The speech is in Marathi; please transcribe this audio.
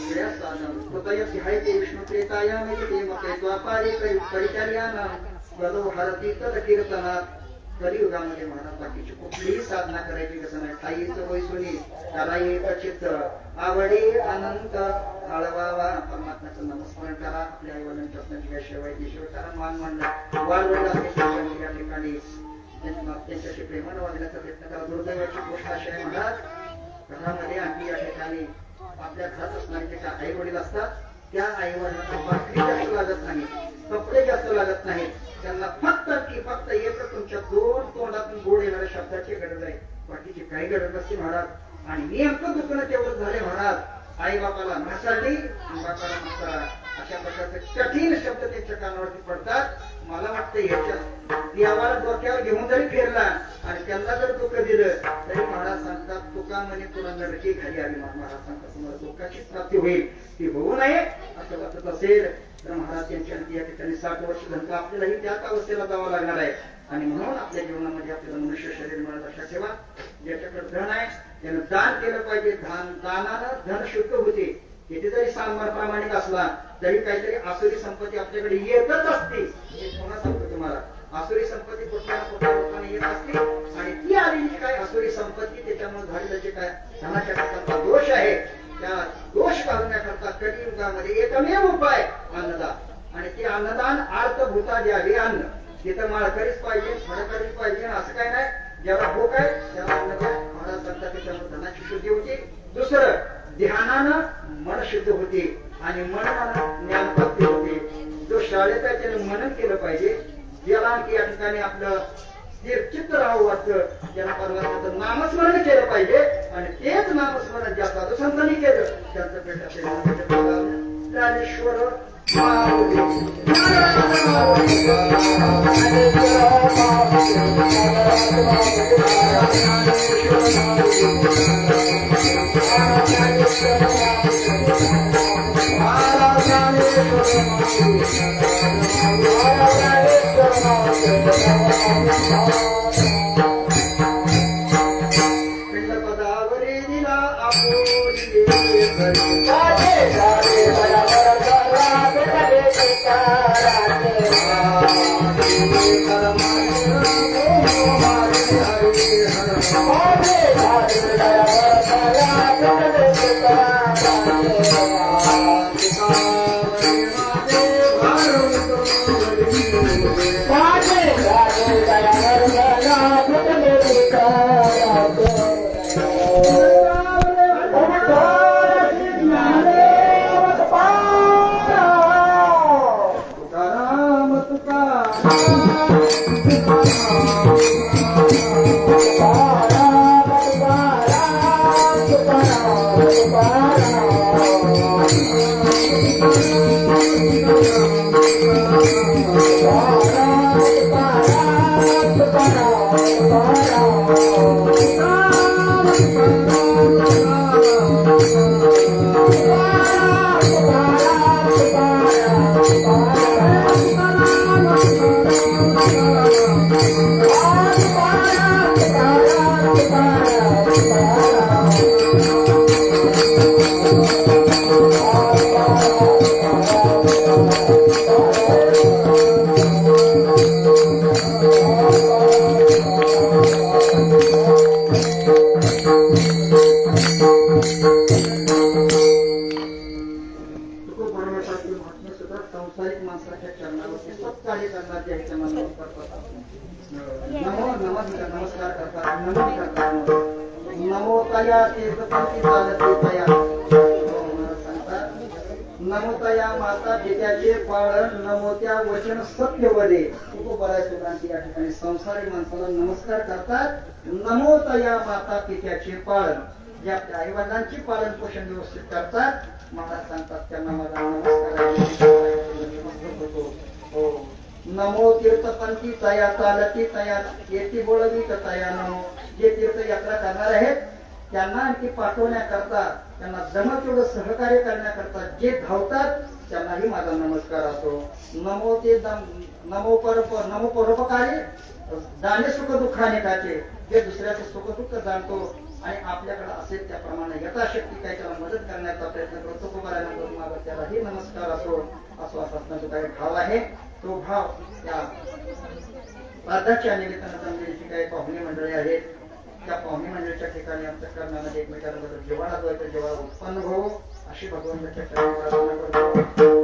तदयध्यायते विष्णुप्रेतायामिति मते द्वापारे परिचर्यानां वदो भारती तदकीर्तनात् कलियुगामध्ये महाराज बाकीची कुठलीही साधना करायची कसं नाही ठाईचं वैसुनी त्याला एक चित्त आवडी अनंत आळवावा परमात्म्याचं नमस्कार करा आपल्या आईवडिलांच्या असण्याची शिवाय दिशिवाय कारण मान मांडला वाढवडला या ठिकाणी त्यांच्याशी प्रेमानं वागण्याचा प्रयत्न करा दुर्दैवाची गोष्ट अशी आहे महाराज घरामध्ये आणखी या ठिकाणी आपल्या घरात असणारे जे आई वडील असतात त्या आई वडिलांना भाकरी जास्त लागत नाही कपडे जास्त लागत नाही त्यांना फक्त एकच तुमच्या दोन तोंडातून गोड येणाऱ्या शब्दाची गरज आहे बाकीची काही गरज नसते महाराज आणि नेमकं दुखणं तेवढं झाले महाराज आई बापाला नासाडली बापाला नसता अशा प्रकारचे कठीण शब्द त्यांच्या कानावरती पडतात मला वाटतं ह्याच्या देवाला डोक्यावर घेऊन जरी फिरला आणि त्यांना जर दुःख दिलं तरी महाराज सांगतात तुका म्हणे तुला नरकी घरी आली महाराज सांगतात तुम्हाला दुःखाची प्राप्ती होईल ती होऊ नये असं वाटत असेल तर महाराज त्यांच्या या ठिकाणी 60 वर्ष धनक आपल्यालाही त्याच अवस्थेला जावं लागणार आहे आणि म्हणून आपल्या जीवनामध्ये आपल्याला मनुष्य शरीर मिळत लक्षात ठेवा ज्याच्याकडे धन आहे त्यानं दान केलं पाहिजे दानानं धन शुद्ध होते किती जरी सांबार प्रामाणिक असला तरी काहीतरी आसुरी संपत्ती आपल्याकडे येतच असते हे पुन्हा सांगतो तुम्हाला आसुरी संपत्ती कुठल्या लोकांना येत असते आणि ती आलेली काय आसुरी संपत्ती त्याच्यामुळे झालेलं जे काय धनाच्या प्रकारचा दोष आहे त्या दोष काढण्याकरता कलियुगामध्ये एकमेव उपाय अन्नदान आणि ते अन्नदान अर्थभूता द्यावे अन्न तिथं माळकरीच पाहिजे फळकरीच पाहिजे असं काय नाही ज्याला भूक आहे त्याला अन्न द्या महाराज सांगतात त्याच्यामुळे धनाची शुद्धी होती दुसरं ध्यानानं मन शुद्ध होते आणि मनानं ज्ञान प्राप्ती होते जो शाळेत आहे त्याने मनन केलं पाहिजे ज्याला आणखी या ठिकाणी आपलं स्थिर चित्त राहावं वाटतं त्याला परमात्म्याचं नामस्मरण केलं पाहिजे आणि तेच नामस्मरण ज्या साधू संतांनी केलं त्यांचं भेट ज्ञानेश्वर पिंडपदावरी दिला नमोतया माता पित्याचे पालन नमोत्या वचन सत्य वदे खूप बऱ्याच लोकांची या ठिकाणी संसारी माणसाला नमस्कार करतात नमोतया माता पित्याचे पालन जे आपल्या आई वडिलांची पालन पोषण व्यवस्थित करतात मला सांगतात त्यांना माझा नमस्कार नमो तीर्थपंथी तया चालती तया येती बोलवी तया नमो जे तीर्थयात्रा करणार आहेत त्यांना आणखी पाठवण्याकरता त्यांना जमत एवढं सहकार्य करण्याकरता जे धावतात त्यांनाही माझा नमस्कार असो नमो ते नमो परोपकारी जाणे सुख दुःखाने काचे जे दुसऱ्याचं सुख दुःख जाणतो आणि आपल्याकडे असेल त्याप्रमाणे यथाशक्ती काही त्याला मदत करण्याचा प्रयत्न करतो. तुकाराम मागत त्यालाही नमस्कार असो असण्याचा काही भाव आहे. तो भाव त्या श्राद्धाच्या निमित्तानं जमलेली काही पाहुणे मंडळी आहेत त्या पाहुणे मंडळीच्या ठिकाणी आमच्या कर्णामध्ये एकमेकांबद्दल जेवणात व्हायचं जेव्हा उत्पन्न हो अशी भगवंताच्या प्रार्थना करतो.